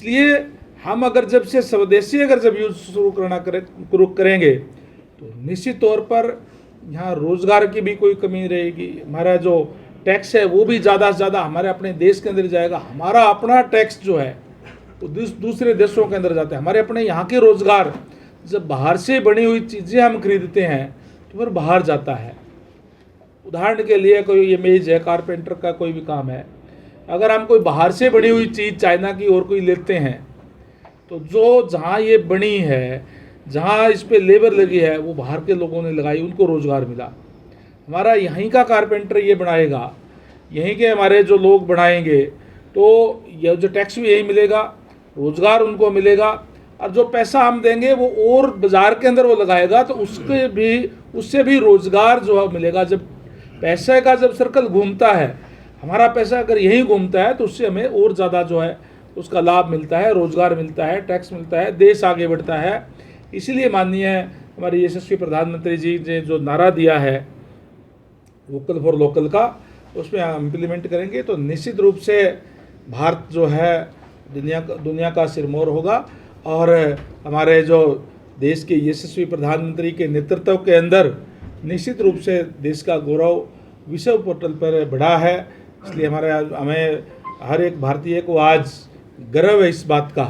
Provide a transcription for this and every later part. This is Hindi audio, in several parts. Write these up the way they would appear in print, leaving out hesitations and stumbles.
इसलिए हम अगर जब से स्वदेशी अगर जब यूज शुरू करेंगे तो निश्चित तौर पर यहाँ रोज़गार की भी कोई कमी नहीं रहेगी। हमारा जो टैक्स है वो भी ज़्यादा से ज़्यादा हमारे अपने देश के अंदर जाएगा। हमारा अपना टैक्स जो है वो दूसरे देशों के अंदर जाता है। हमारे अपने यहाँ के रोज़गार, जब बाहर से बनी हुई चीज़ें हम खरीदते हैं तो फिर बाहर जाता है। उदाहरण के लिए कोई ये मेज है, कारपेंटर का कोई भी काम है, अगर हम कोई बाहर से बनी हुई चीज़ चाइना की और कोई लेते हैं तो जो जहाँ ये बनी है, जहाँ इस पे लेबर लगी है, वो बाहर के लोगों ने लगाई, उनको रोज़गार मिला। हमारा यहीं का कारपेंटर ये बनाएगा, यहीं के हमारे जो लोग बनाएंगे, तो ये जो टैक्स भी यही मिलेगा, रोज़गार उनको मिलेगा, और जो पैसा हम देंगे वो और बाज़ार के अंदर वो लगाएगा तो उससे भी रोज़गार जो मिलेगा। जब पैसे का जब सर्कल घूमता है, हमारा पैसा अगर यहीं घूमता है तो उससे हमें और ज़्यादा जो है उसका लाभ मिलता है, रोज़गार मिलता है, टैक्स मिलता है, देश आगे बढ़ता है। इसीलिए माननीय हमारे यशस्वी प्रधानमंत्री जी ने जो नारा दिया है वोकल फॉर लोकल का, उसमें हम इम्प्लीमेंट करेंगे तो निश्चित रूप से भारत जो है दुनिया का सिरमौर होगा। और हमारे जो देश के यशस्वी प्रधानमंत्री के नेतृत्व के अंदर निश्चित रूप से देश का गौरव विश्व पोर्टल पर बढ़ा है। इसलिए हमें हर एक भारतीय को आज गर्व है इस बात का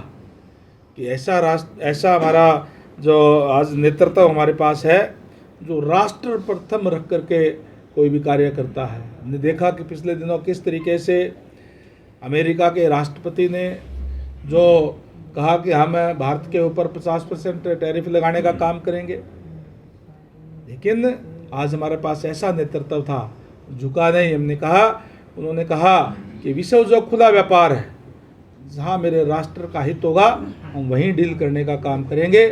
कि ऐसा हमारा जो आज नेतृत्व हमारे पास है, जो राष्ट्र प्रथम रख करके कोई भी कार्य करता है। हमने देखा कि पिछले दिनों किस तरीके से अमेरिका के राष्ट्रपति ने जो कहा कि हम भारत के ऊपर 50% टैरिफ लगाने का काम करेंगे, लेकिन आज हमारे पास ऐसा नेतृत्व था, झुका नहीं। उन्होंने कहा कि विश्व जो खुला व्यापार है, जहाँ मेरे राष्ट्र का हित होगा हम वहीं डील करने का काम करेंगे।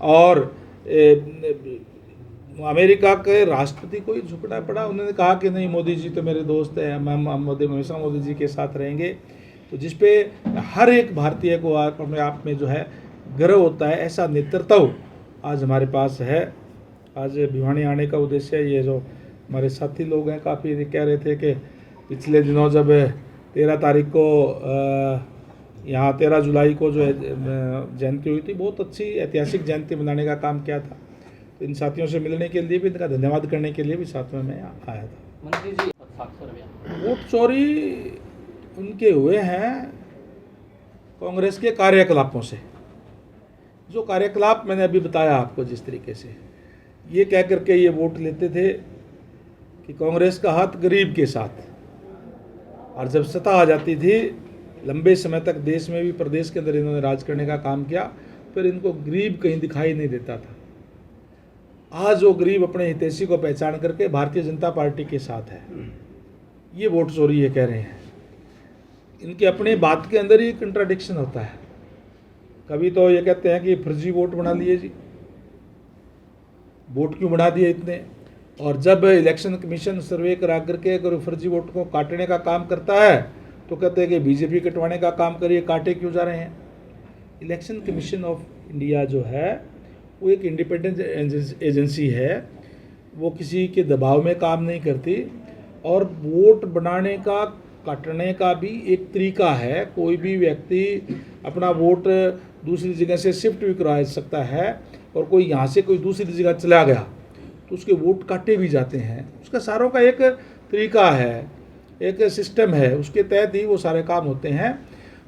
और अमेरिका के राष्ट्रपति को ही झुकना पड़ा। उन्होंने कहा कि नहीं, मोदी जी तो मेरे दोस्त हैं, हम हमेशा मोदी जी के साथ रहेंगे। तो जिस पे हर एक भारतीय को अपने आप में जो है गर्व होता है, ऐसा नेतृत्व आज हमारे पास है। आज भिवानी आने का उद्देश्य ये जो हमारे साथी लोग हैं काफ़ी कह रहे थे कि पिछले दिनों जब 13 तारीख को यहाँ 13 जुलाई को जो है जयंती हुई थी, बहुत अच्छी ऐतिहासिक जयंती मनाने का काम किया था। तो इन साथियों से मिलने के लिए भी, इनका धन्यवाद करने के लिए भी साथ में मैं आया था। मंत्री जी, वोट चोरी उनके हुए हैं कांग्रेस के कार्यकलापों से। जो कार्यकलाप मैंने अभी बताया आपको, जिस तरीके से ये कह करके ये वोट लेते थे कि कांग्रेस का हाथ गरीब के साथ, और जब सत्ता आ जाती थी, लंबे समय तक देश में भी प्रदेश के अंदर इन्होंने राज करने का काम किया, फिर इनको गरीब कहीं दिखाई नहीं देता था। आज वो गरीब अपने हितैषी को पहचान करके भारतीय जनता पार्टी के साथ है। ये वोट चोरी ये कह रहे हैं। इनके अपने बात के अंदर ही कंट्राडिक्शन होता है। कभी तो ये कहते हैं कि फर्जी वोट बना लिए जी, वोट क्यों बना दिए इतने, और जब इलेक्शन कमीशन सर्वे करा करके अगर फर्जी वोट को काटने का काम करता है तो कहते हैं कि बीजेपी कटवाने का काम करिए, काटे क्यों जा रहे हैं। इलेक्शन कमीशन ऑफ इंडिया जो है वो एक इंडिपेंडेंट एजेंसी है, वो किसी के दबाव में काम नहीं करती, और वोट बनाने का काटने का भी एक तरीका है। कोई भी व्यक्ति अपना वोट दूसरी जगह से शिफ्ट भी करा सकता है, और कोई यहाँ से कोई दूसरी जगह चला गया तो उसके वोट काटे भी जाते हैं। उसका सारों का एक तरीका है, एक सिस्टम है, उसके तहत ही वो सारे काम होते हैं।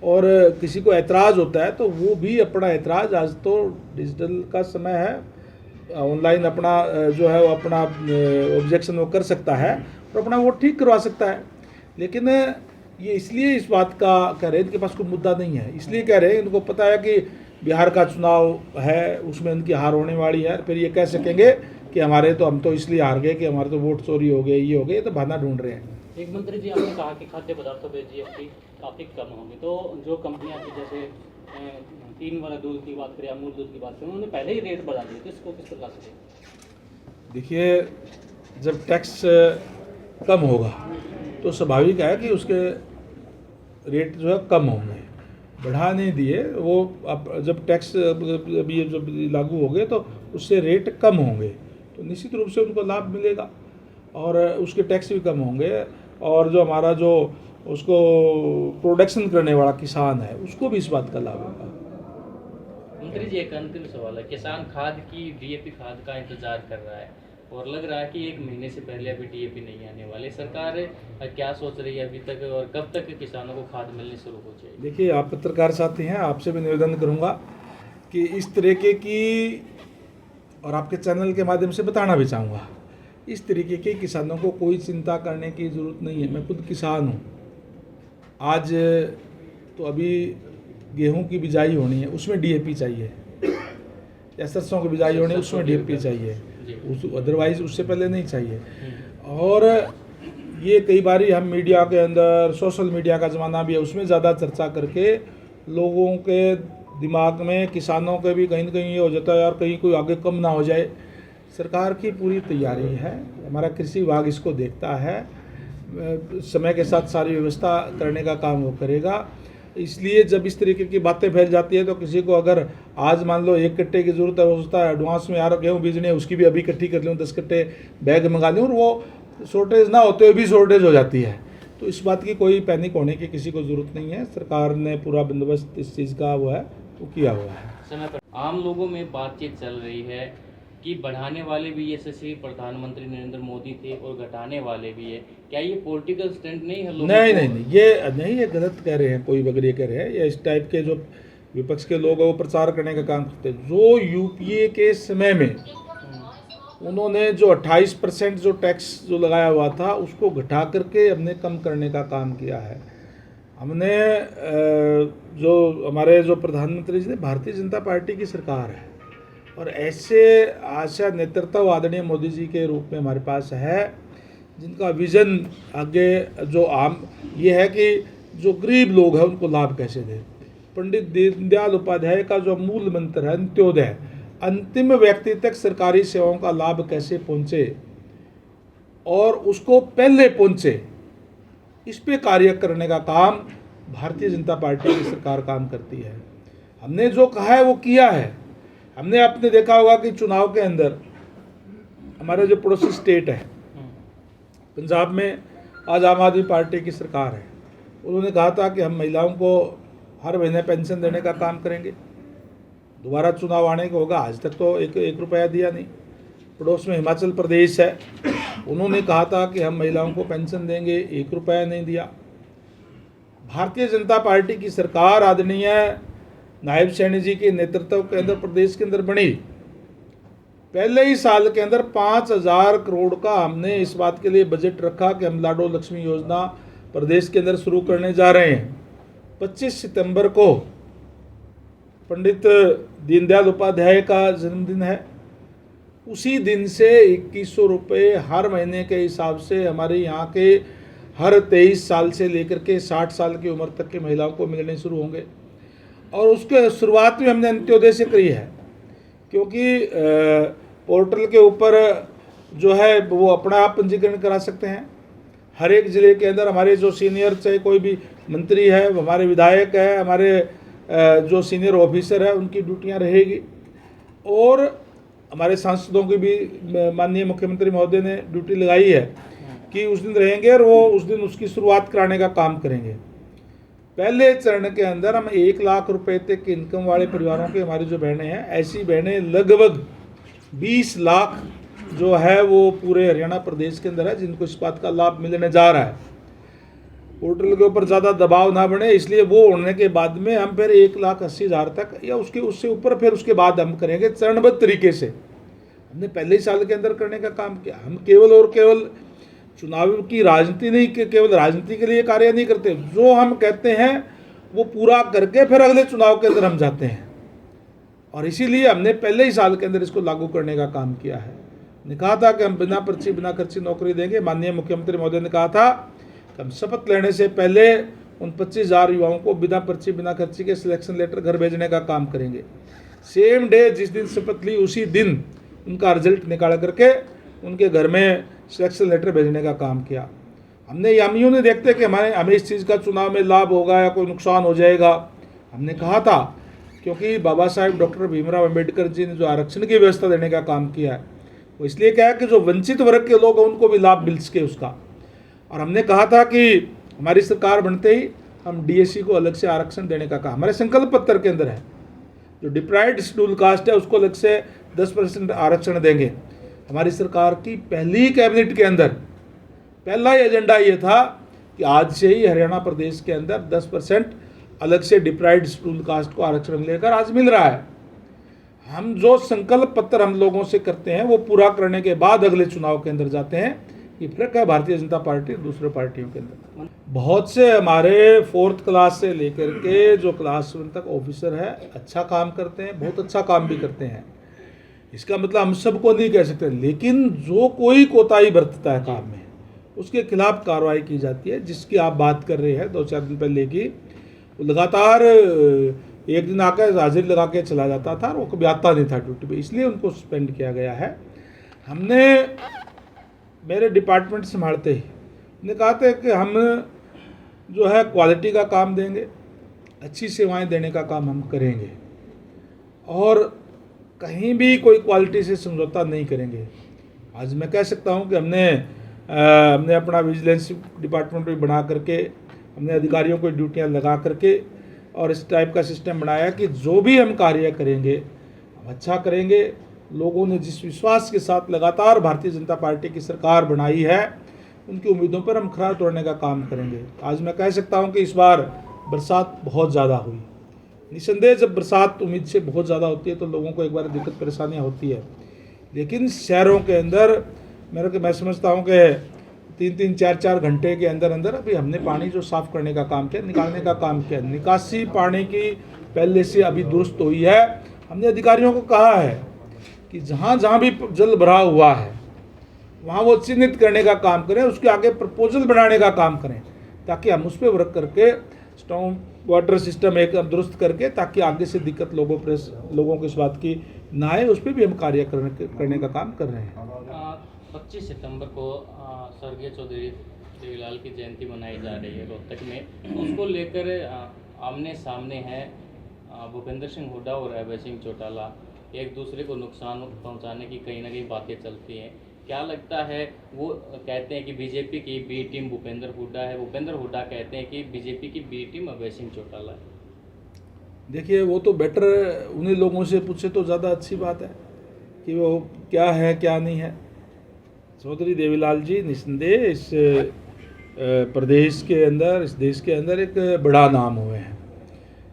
और किसी को ऐतराज़ होता है तो वो भी अपना ऐतराज़, आज तो डिजिटल का समय है, ऑनलाइन अपना जो है वो अपना ऑब्जेक्शन वो कर सकता है और अपना वोट ठीक करवा सकता है। लेकिन ये इसलिए इस बात का कह रहे हैं, इनके पास कोई मुद्दा नहीं है, इसलिए कह रहे हैं, इनको पता है कि बिहार का चुनाव है, उसमें इनकी हार होने वाली है। फिर ये कह सकेंगे कि हम तो इसलिए हार गए कि हमारे तो वोट चोरी हो गए, ये हो गए, तो बहाना ढूंढ रहे हैं। एक मंत्री जी, आपने कहा कि खाद्य पदार्थों पे जीएसटी काफ़ी कम होगी, तो जो कंपनियां थी, जैसे 3 वाला दूध की बात करें, अमूल दूध की बात करें, उन्होंने पहले ही रेट बढ़ा दिए, तो इसको किस प्रकार से? देखिए, जब टैक्स कम होगा तो स्वाभाविक है कि उसके रेट जो है कम होंगे। बढ़ा नहीं दिए, वो अब जब टैक्स अभी जब लागू हो गए तो उससे रेट कम होंगे, तो निश्चित रूप से उनको लाभ मिलेगा और उसके टैक्स भी कम होंगे। और जो हमारा जो उसको प्रोडक्शन करने वाला किसान है, उसको भी इस बात का लाभ होगा। मंत्री जी, एक अंतिम सवाल है। किसान खाद की, डीएपी खाद का इंतजार कर रहा है और लग रहा है कि 1 महीने से पहले अभी डीएपी नहीं आने वाली। सरकार क्या सोच रही है अभी तक, और कब तक किसानों को खाद मिलनी शुरू हो जाएगी? देखिए, आप पत्रकार साथी हैं, आपसे भी निवेदन करूंगा कि इस तरीके की, और आपके चैनल के माध्यम से बताना भी चाहूँगा, इस तरीके के किसानों को कोई चिंता करने की ज़रूरत नहीं है। मैं खुद किसान हूँ। आज तो अभी गेहूं की बिजाई होनी है, उसमें डीएपी चाहिए, या सरसों की बिजाई होनी है, उसमें डीएपी चाहिए, अदरवाइज उससे पहले नहीं चाहिए। और ये कई बारी हम मीडिया के अंदर, सोशल मीडिया का ज़माना भी है, उसमें ज़्यादा चर्चा करके लोगों के दिमाग में, किसानों के भी कहीं ना कहीं ये हो जाता है यार कहीं कोई आगे कम ना हो जाए। सरकार की पूरी तैयारी है, हमारा कृषि विभाग इसको देखता है, समय के साथ सारी व्यवस्था करने का काम वो करेगा। इसलिए जब इस तरीके की बातें फैल जाती है तो किसी को अगर आज मान लो 1 कट्टे की ज़रूरत है, हो सकता है एडवांस में यार गेहूँ बीजने है, उसकी भी अभी इकट्ठी कर लूँ, 10 कट्टे बैग मंगा लूँ, और वो शॉर्टेज ना होते हुए भी शॉर्टेज हो जाती है। तो इस बात की कोई पैनिक होने की किसी को ज़रूरत नहीं है। सरकार ने पूरा बंदोबस्त इस चीज़ का वो है वो किया हुआ है। समय पर आम लोगों में बातचीत चल रही है कि बढ़ाने वाले भी यशस्वी प्रधानमंत्री नरेंद्र मोदी थे और घटाने वाले भी है। क्या ये पॉलिटिकल स्टंट नहीं है लोगों नहीं को? नहीं, ये गलत कह रहे हैं, कोई वगैरह कह रहे हैं, या इस टाइप के जो विपक्ष के लोग हैं वो प्रचार करने का काम करते हैं। जो यूपीए के समय में उन्होंने जो 28% जो टैक्स जो लगाया हुआ था उसको घटा करके हमने कम करने का काम किया है। हमने जो हमारे जो प्रधानमंत्री जी ने, भारतीय जनता पार्टी की सरकार है, और ऐसे आशा नेतृत्व आदरणीय मोदी जी के रूप में हमारे पास है, जिनका विज़न आगे जो आम ये है कि जो गरीब लोग हैं उनको लाभ कैसे दें। पंडित दीनदयाल उपाध्याय का जो मूल मंत्र है अंत्योदय, अंतिम व्यक्ति तक सरकारी सेवाओं का लाभ कैसे पहुंचे और उसको पहले पहुंचे, इस पे कार्य करने का काम भारतीय जनता पार्टी की सरकार काम करती है। हमने जो कहा है वो किया है। हमने आपने देखा होगा कि चुनाव के अंदर हमारे जो पड़ोसी स्टेट है पंजाब में, आज आम आदमी पार्टी की सरकार है, उन्होंने कहा था कि हम महिलाओं को हर महीने पेंशन देने का काम करेंगे। दोबारा चुनाव आने को होगा, आज तक तो एक रुपया दिया नहीं। पड़ोस में हिमाचल प्रदेश है, उन्होंने कहा था कि हम महिलाओं को पेंशन देंगे, 1 रुपया नहीं दिया। भारतीय जनता पार्टी की सरकार आदरणीय नायब सैनी जी के नेतृत्व के अंदर प्रदेश के अंदर बनी, पहले ही साल के अंदर 5,000 करोड़ का हमने इस बात के लिए बजट रखा कि हम लाडो लक्ष्मी योजना प्रदेश के अंदर शुरू करने जा रहे हैं। 25 सितंबर को पंडित दीनदयाल उपाध्याय का जन्मदिन है, उसी दिन से 2100 रुपये हर महीने के हिसाब से हमारे यहाँ के हर 23 साल से लेकर के 60 साल की उम्र तक की महिलाओं को मिलने शुरू होंगे। और उसके शुरुआत में हमने अंत्योदय से करी है, क्योंकि पोर्टल के ऊपर जो है वो अपना आप पंजीकरण करा सकते हैं। हर एक ज़िले के अंदर हमारे जो सीनियर, चाहे कोई भी मंत्री है, हमारे विधायक है, हमारे जो सीनियर ऑफिसर है, उनकी ड्यूटियां रहेगी। और हमारे सांसदों की भी माननीय मुख्यमंत्री महोदय ने ड्यूटी लगाई है कि उस दिन रहेंगे और वो उस दिन उसकी शुरुआत कराने का काम करेंगे। पहले चरण के अंदर हम 1 लाख रुपए तक इनकम वाले परिवारों की हमारी जो बहनें हैं, ऐसी बहनें लगभग 20 लाख जो है वो पूरे हरियाणा प्रदेश के अंदर है, जिनको इस बात का लाभ मिलने जा रहा है। पोर्टल के ऊपर ज़्यादा दबाव ना बने, इसलिए वो होने के बाद में हम फिर 1,80,000 तक या उससे ऊपर फिर उसके बाद हम करेंगे चरणबद्ध तरीके से। हमने पहले ही साल के अंदर करने का काम किया। हम केवल और केवल चुनाव की राजनीति नहीं, केवल राजनीति के लिए कार्य नहीं करते, जो हम कहते हैं वो पूरा करके फिर अगले चुनाव के अंदर हम जाते हैं। और इसीलिए हमने पहले ही साल के अंदर इसको लागू करने का काम किया है। ने कहा था कि हम बिना पर्ची बिना खर्ची नौकरी देंगे। माननीय मुख्यमंत्री महोदय ने कहा था कि हम शपथ लेने से पहले उन 25,000 युवाओं को बिना पर्ची बिना खर्ची के सिलेक्शन लेटर घर भेजने का काम करेंगे। सेम डे जिस दिन शपथ ली उसी दिन उनका रिजल्ट निकाल करके उनके घर में सिलेक्शन लेटर भेजने का काम किया। हमने हम यूँ नहीं देखते कि हमें इस चीज़ का चुनाव में लाभ होगा या कोई नुकसान हो जाएगा। हमने कहा था, क्योंकि बाबा साहेब डॉक्टर भीमराव अंबेडकर जी ने जो आरक्षण की व्यवस्था देने का काम किया है, वो इसलिए क्या है कि जो वंचित वर्ग के लोग हैं उनको भी लाभ मिल सके उसका। और हमने कहा था कि हमारी सरकार बनते ही हम डीएससी को अलग से आरक्षण देने का काम हमारे संकल्प पत्र के अंदर है। जो डिप्राइव्ड शेड्यूल कास्ट है उसको अलग से 10% आरक्षण देंगे। हमारी सरकार की पहली कैबिनेट के अंदर पहला ही एजेंडा ये था कि आज से ही हरियाणा प्रदेश के अंदर 10% अलग से डिप्राइव्ड शेड्यूल कास्ट को आरक्षण लेकर आज मिल रहा है। हम जो संकल्प पत्र हम लोगों से करते हैं वो पूरा करने के बाद अगले चुनाव के अंदर जाते हैं। ये फर्क है भारतीय जनता पार्टी और दूसरे पार्टियों के अंदर। बहुत से हमारे 4th क्लास से लेकर के जो क्लास 7 तक ऑफिसर है अच्छा काम करते हैं, बहुत अच्छा काम भी करते हैं। इसका मतलब हम सबको नहीं कह सकते, लेकिन जो कोई कोताही बरतता है काम में उसके खिलाफ कार्रवाई की जाती है। जिसकी आप बात कर रहे हैं 2-4 दिन पहले की, वो लगातार एक दिन आकर हाजिरी लगा के चला जाता था और वो कभी आता नहीं था ड्यूटी पे, इसलिए उनको सस्पेंड किया गया है। हमने मेरे डिपार्टमेंट संभालते ही ने कहा था कि हम जो है क्वालिटी का काम देंगे, अच्छी सेवाएं देने का काम हम करेंगे और कहीं भी कोई क्वालिटी से समझौता नहीं करेंगे। आज मैं कह सकता हूं कि हमने अपना विजिलेंस डिपार्टमेंट भी बना करके हमने अधिकारियों को ड्यूटियां लगा करके और इस टाइप का सिस्टम बनाया कि जो भी हम कार्य करेंगे हम अच्छा करेंगे। लोगों ने जिस विश्वास के साथ लगातार भारतीय जनता पार्टी की सरकार बनाई है उनकी उम्मीदों पर हम खरा उतरने का काम करेंगे। आज मैं कह सकता हूं कि इस बार बरसात बहुत ज़्यादा हुई। निसंदेह जब बरसात उम्मीद से बहुत ज़्यादा होती है तो लोगों को एक बार दिक्कत परेशानियां होती है, लेकिन शहरों के अंदर मैं समझता हूं कि 3-3, 4-4 घंटे के अंदर अंदर अभी हमने पानी जो साफ़ करने का काम किया, निकालने का काम किया। निकासी पानी की पहले से अभी दुरुस्त हुई है। हमने अधिकारियों को कहा है कि जहाँ जहाँ भी जल भरा हुआ है वहाँ वो चिन्हित करने का काम करें, उसके आगे प्रपोजल बनाने का काम करें ताकि हम उस पर वर्क करके स्टॉर्म वाटर सिस्टम एक दुरुस्त करके ताकि आगे से दिक्कत लोगों को इस बात की ना आए, उस पर भी हम कार्य करने का काम कर रहे हैं। 25 सितंबर को स्वर्गीय चौधरी देवीलाल की जयंती मनाई जा रही है रोहतक में। उसको लेकर आमने सामने हैं भूपेंद्र सिंह हुड्डा और अभय सिंह चौटाला। एक दूसरे को नुकसान पहुंचाने की कहीं ना कहीं बातें चलती हैं। क्या लगता है, वो कहते हैं कि बीजेपी की बी टीम भूपेंद्र हुड्डा है, भूपेंद्र हुड्डा कहते हैं कि बीजेपी की बी टीम अभय सिंह चौटाला है। देखिए वो तो बेटर उन्हीं लोगों से पूछे तो ज़्यादा अच्छी बात है कि वो क्या है क्या नहीं है। चौधरी देवीलाल जी निस्संदेह इस प्रदेश के अंदर, इस देश के अंदर एक बड़ा नाम हुए हैं,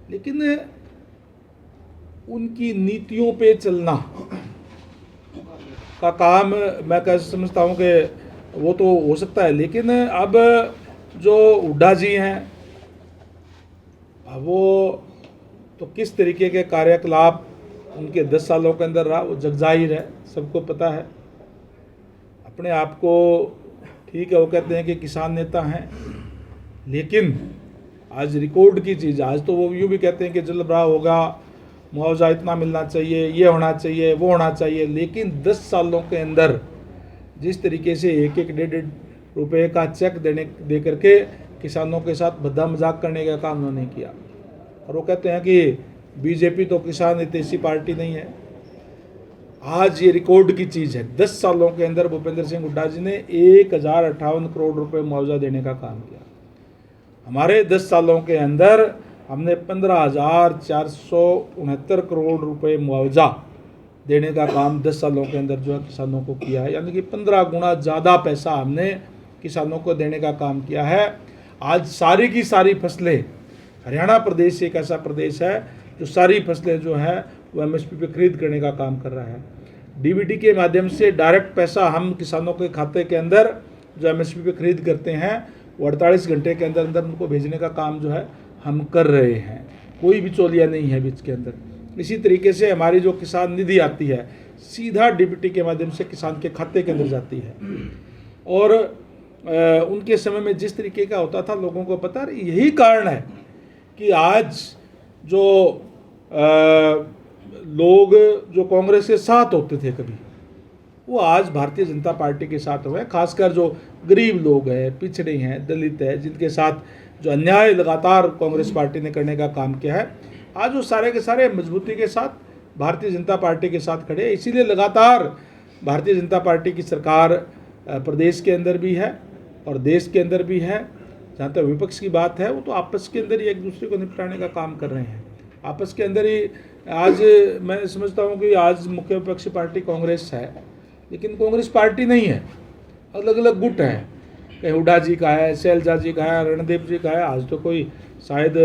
लेकिन उनकी नीतियों पे चलना का काम मैं कैसे समझता हूँ कि वो तो हो सकता है, लेकिन अब जो हुड्डा जी हैं अब वो तो किस तरीके के कार्यकलाप उनके 10 सालों के अंदर रहा वो जगजाहिर है, सबको पता है। अपने आप को ठीक है वो कहते हैं कि किसान नेता हैं, लेकिन आज रिकॉर्ड की चीज़, आज तो वो यूँ भी कहते हैं कि जल भरा होगा, मुआवजा इतना मिलना चाहिए, ये होना चाहिए, वो होना चाहिए, लेकिन 10 सालों के अंदर जिस तरीके से 1-1, 1.5 रुपये का चेक दे करके किसानों के साथ भद्दा मजाक करने का काम उन्होंने किया। और वो कहते हैं कि बीजेपी तो किसान हितैषी पार्टी नहीं है। आज ये रिकॉर्ड की चीज़ है, 10 सालों के अंदर भूपेंद्र सिंह हुड्डा जी ने 1058 करोड़ रुपए मुआवजा देने का काम किया। हमारे 10 सालों के अंदर हमने 15,469 करोड़ रुपए मुआवजा देने का काम 10 सालों के अंदर जो है किसानों को किया है, यानी कि 15 गुना ज़्यादा पैसा हमने किसानों को देने का काम किया है। आज सारी की सारी फसलें, हरियाणा प्रदेश एक ऐसा प्रदेश है जो सारी फसलें जो है वो एमएसपी पे खरीद करने का काम कर रहा है। डीबीटी के माध्यम से डायरेक्ट पैसा हम किसानों के खाते के अंदर जो एमएसपी पे खरीद करते हैं वो 48 घंटे के अंदर अंदर उनको भेजने का काम जो है हम कर रहे हैं। कोई बिचौलिया नहीं है बीच के अंदर। इसी तरीके से हमारी जो किसान निधि आती है सीधा डीबीटी के माध्यम से किसान के खाते के अंदर जाती है, और उनके समय में जिस तरीके का होता था लोगों को पता। यही कारण है कि आज जो लोग जो कांग्रेस के साथ होते थे कभी, वो आज भारतीय जनता पार्टी के साथ हुए। खासकर जो गरीब लोग हैं, पिछड़े हैं, दलित हैं, जिनके साथ जो अन्याय लगातार कांग्रेस पार्टी ने करने का काम किया है, आज वो सारे के सारे मजबूती के साथ भारतीय जनता पार्टी के साथ खड़े हैं। इसीलिए लगातार भारतीय जनता पार्टी की सरकार प्रदेश के अंदर भी है और देश के अंदर भी है, जहाँ तक विपक्ष की बात है, वो तो आपस के अंदर ही एक दूसरे को निपटाने का काम कर रहे हैं। आपस के अंदर ही आज मैं समझता हूँ कि आज मुख्य विपक्षी पार्टी कांग्रेस है, लेकिन कांग्रेस पार्टी नहीं है, अलग अलग गुट हैं। कहीं हुड्डा जी का है, शैलजा जी का है, रणदीप जी का है, आज तो कोई शायद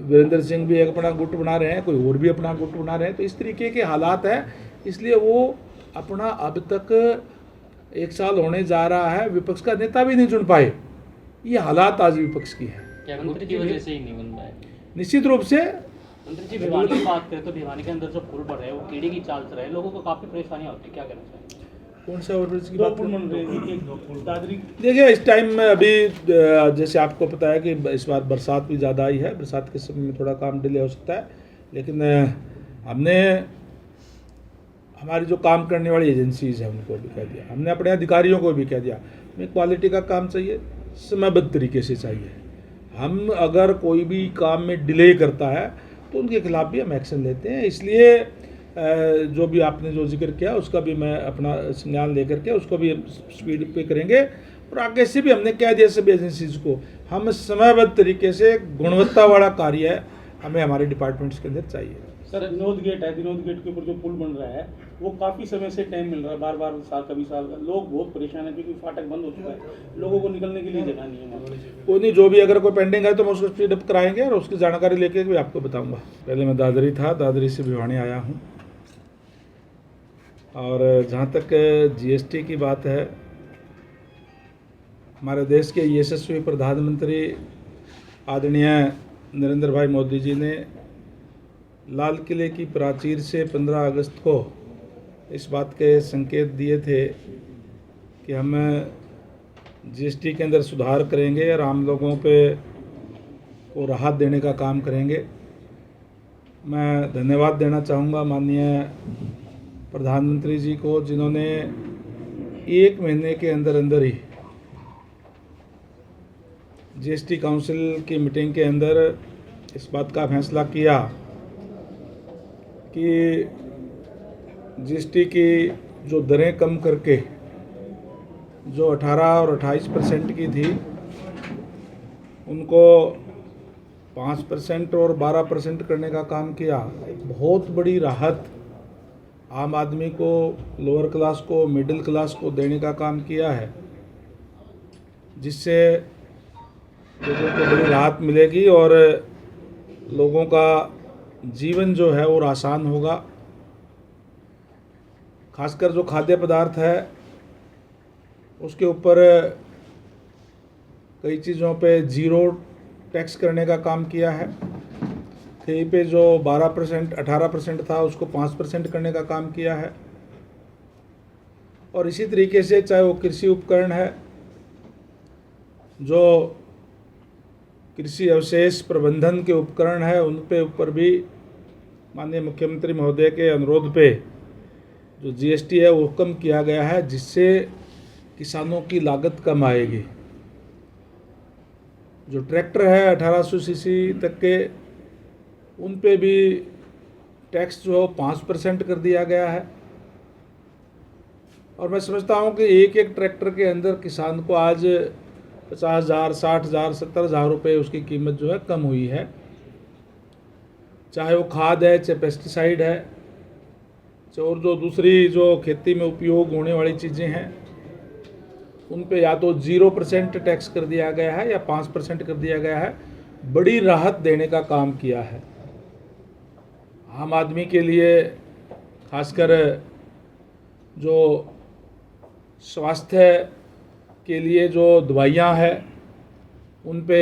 वीरेंद्र सिंह भी एक अपना गुट बना रहे हैं, कोई और भी अपना गुट बना रहे हैं। तो इस तरीके के हालात है, इसलिए वो अपना अब तक 1 साल होने जा रहा है, विपक्ष का नेता भी नहीं चुन पाए। ये हालात आज विपक्ष की है। क्या मंत्री की वजह से ही नहीं बन पाए? निश्चित रूप से मंत्री जी, भिवानी की बात करें तो भिवानी के अंदर जो पुल बढ़ रहे हैं वो कीड़े की चाल से रहे हैं, लोगों को काफ़ी परेशानियाँ होती है, क्या कहना चाहिए? कौन सा ओवरब्रिज की बात कर रहे हैं? दादरी देखिए, इस टाइम में अभी जैसे आपको पता है कि इस बार बरसात भी ज़्यादा आई है, बरसात के समय में थोड़ा काम डिले हो सकता है, लेकिन हमने हमारी जो काम करने वाली एजेंसीज हैं उनको भी कह दिया, हमने अपने अधिकारियों को भी कह दिया, हमें क्वालिटी का काम चाहिए, समयबद्ध तरीके से चाहिए। हम अगर कोई भी काम में डिले करता है तो उनके खिलाफ भी हम एक्शन लेते हैं। इसलिए जो भी आपने जो जिक्र किया उसका भी मैं अपना संज्ञान लेकर के उसको भी स्पीड पे करेंगे, और आगे से भी हमने कह दिया सभी एजेंसीज को, हम समयबद्ध तरीके से गुणवत्ता वाला कार्य हमें हमारे डिपार्टमेंट्स के अंदर चाहिए। सर, विनोद गेट है, विनोद गेट के ऊपर जो पुल बन रहा है वो काफ़ी समय से टाइम मिल रहा है, बार बार साल कभी साल, लोग बहुत परेशान है क्योंकि फाटक बंद हो चुका है, लोगों को निकलने के लिए जगह नहीं है। कोई नहीं, जो भी अगर कोई पेंडिंग है तो हम उसको स्पीड अप कराएंगे और उसकी जानकारी लेके भी आपको बताऊंगा। पहले मैं दादरी था, दादरी से भिवानी आया हूँ। और जहाँ तक जीएसटी की बात है, हमारे देश के यशस्वी प्रधानमंत्री आदरणीय नरेंद्र भाई मोदी जी ने लाल किले की प्राचीर से 15 अगस्त को इस बात के संकेत दिए थे कि हम जीएसटी के अंदर सुधार करेंगे और आम लोगों पे को राहत देने का काम करेंगे। मैं धन्यवाद देना चाहूँगा माननीय प्रधानमंत्री जी को, जिन्होंने 1 महीने के अंदर अंदर ही जीएसटी काउंसिल की मीटिंग के अंदर इस बात का फैसला किया कि जीएसटी की जो दरें कम करके जो 18 और 28% की थी उनको 5% और 12% करने का काम किया। एक बहुत बड़ी राहत आम आदमी को, लोअर क्लास को, मिडिल क्लास को देने का काम किया है, जिससे लोगों को बड़ी राहत मिलेगी और लोगों का जीवन जो है वो आसान होगा। खासकर जो खाद्य पदार्थ है उसके ऊपर कई चीज़ों पे 0 टैक्स करने का काम किया है। कहीं पे जो 12% 18% था उसको 5% करने का काम किया है। और इसी तरीके से चाहे वो कृषि उपकरण है, जो कृषि अवशेष प्रबंधन के उपकरण है, उन पे ऊपर भी माननीय मुख्यमंत्री महोदय के अनुरोध पे जो जीएसटी है वो कम किया गया है, जिससे किसानों की लागत कम आएगी। जो ट्रैक्टर है 1800 सीसी तक के, उन पे भी टैक्स जो 5% कर दिया गया है। और मैं समझता हूँ कि एक एक ट्रैक्टर के अंदर किसान को आज 50,000, 60,000, 70,000 रुपये उसकी कीमत जो है कम हुई है। चाहे वो खाद है, चाहे पेस्टिसाइड है, चाहे और जो दूसरी जो खेती में उपयोग होने वाली चीज़ें हैं, उन पे या तो 0% टैक्स कर दिया गया है या 5% कर दिया गया है। बड़ी राहत देने का काम किया है आम आदमी के लिए। खासकर जो स्वास्थ्य के लिए जो दवाइयाँ हैं उन पे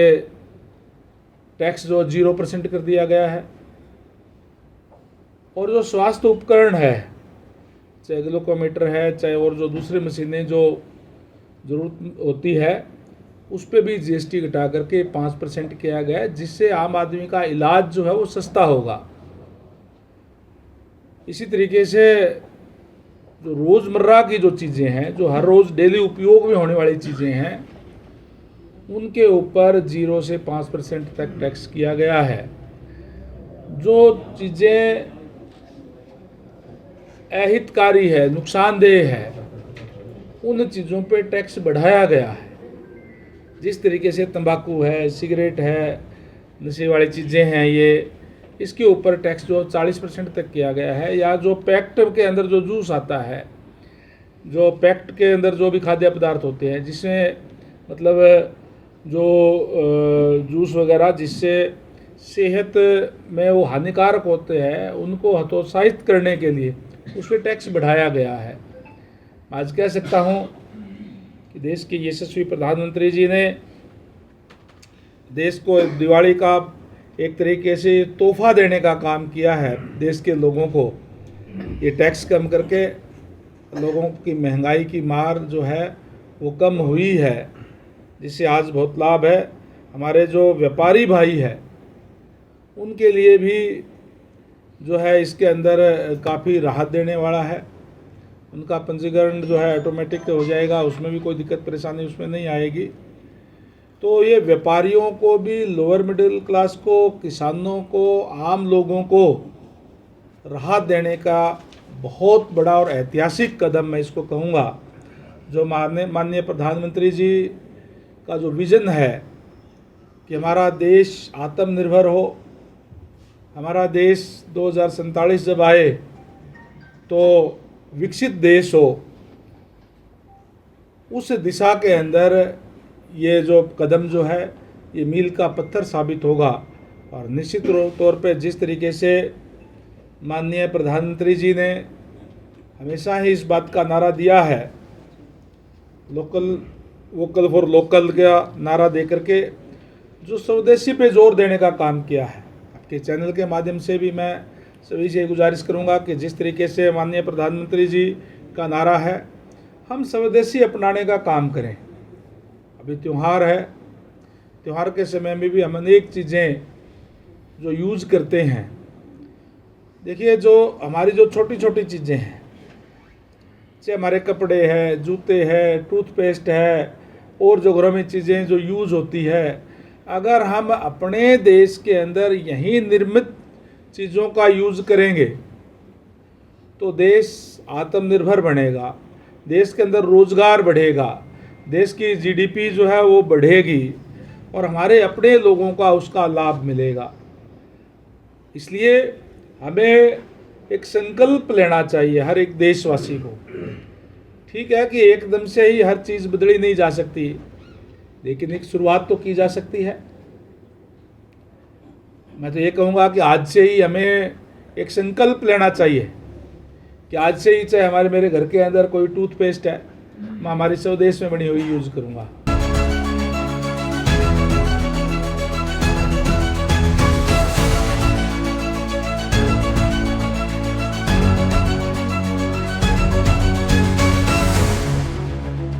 टैक्स जो 0% कर दिया गया है। और जो स्वास्थ्य उपकरण है, चाहे ग्लूकोमीटर है, चाहे और जो दूसरी मशीनें जो ज़रूरत होती है, उस पे भी जीएसटी घटा करके 5% किया गया है, जिससे आम आदमी का इलाज जो है वो सस्ता होगा। इसी तरीके से जो रोज़मर्रा की जो चीज़ें हैं, जो हर रोज़ डेली उपयोग में होने वाली चीज़ें हैं, उनके ऊपर 0 से 5% तक टैक्स किया गया है। जो चीज़ें अहितकारी है, नुकसानदेह है, उन चीज़ों पे टैक्स बढ़ाया गया है। जिस तरीके से तंबाकू है, सिगरेट है, नशे वाली चीज़ें हैं, ये इसके ऊपर टैक्स जो 40% तक किया गया है, या जो पैक्ट के अंदर जो जूस आता है, जो पैक्ट के अंदर जो भी खाद्य पदार्थ होते हैं, जिसमें मतलब जो जूस वगैरह जिससे सेहत में वो हानिकारक होते हैं, उनको हतोत्साहित करने के लिए उस पर टैक्स बढ़ाया गया है। आज कह सकता हूँ कि देश के यशस्वी प्रधानमंत्री जी ने देश को दिवाली का एक तरीके से तोहफा देने का काम किया है देश के लोगों को। ये टैक्स कम करके लोगों की महंगाई की मार जो है वो कम हुई है, जिससे आज बहुत लाभ है। हमारे जो व्यापारी भाई है उनके लिए भी जो है इसके अंदर काफ़ी राहत देने वाला है। उनका पंजीकरण जो है ऑटोमेटिक हो जाएगा, उसमें भी कोई दिक्कत परेशानी उसमें नहीं आएगी। तो ये व्यापारियों को भी, लोअर मिडिल क्लास को, किसानों को, आम लोगों को राहत देने का बहुत बड़ा और ऐतिहासिक कदम मैं इसको कहूँगा। जो माननीय प्रधानमंत्री जी का जो विज़न है कि हमारा देश आत्मनिर्भर हो, हमारा देश 2047 जब आए तो विकसित देश हो, उस दिशा के अंदर ये जो कदम जो है ये मील का पत्थर साबित होगा। और निश्चित तौर पे जिस तरीके से माननीय प्रधानमंत्री जी ने हमेशा ही इस बात का नारा दिया है, वोकल फॉर लोकल का नारा दे करके जो स्वदेशी पे जोर देने का काम किया है, आपके चैनल के माध्यम से भी मैं सभी से गुजारिश करूंगा कि जिस तरीके से माननीय प्रधानमंत्री जी का नारा है, हम स्वदेशी अपनाने का काम करें। अभी त्यौहार है, त्यौहार के समय में भी हम अनेक चीज़ें जो यूज़ करते हैं, देखिए जो हमारी जो छोटी छोटी चीज़ें हैं, जैसे हमारे कपड़े हैं, जूते हैं, टूथपेस्ट है, और जो घरों में चीज़ें जो यूज़ होती है, अगर हम अपने देश के अंदर यहीं निर्मित चीज़ों का यूज़ करेंगे तो देश आत्मनिर्भर बनेगा, देश के अंदर रोज़गार बढ़ेगा, देश की जीडीपी जो है वो बढ़ेगी और हमारे अपने लोगों का उसका लाभ मिलेगा। इसलिए हमें एक संकल्प लेना चाहिए हर एक देशवासी को। ठीक है कि एकदम से ही हर चीज़ बदली नहीं जा सकती, लेकिन एक शुरुआत तो की जा सकती है। मैं तो ये कहूँगा कि आज से ही हमें एक संकल्प लेना चाहिए कि आज से ही चाहे मेरे घर के अंदर कोई टूथपेस्ट है, मैं हमारी स्वदेश में बनी हुई यूज़ करूँगा।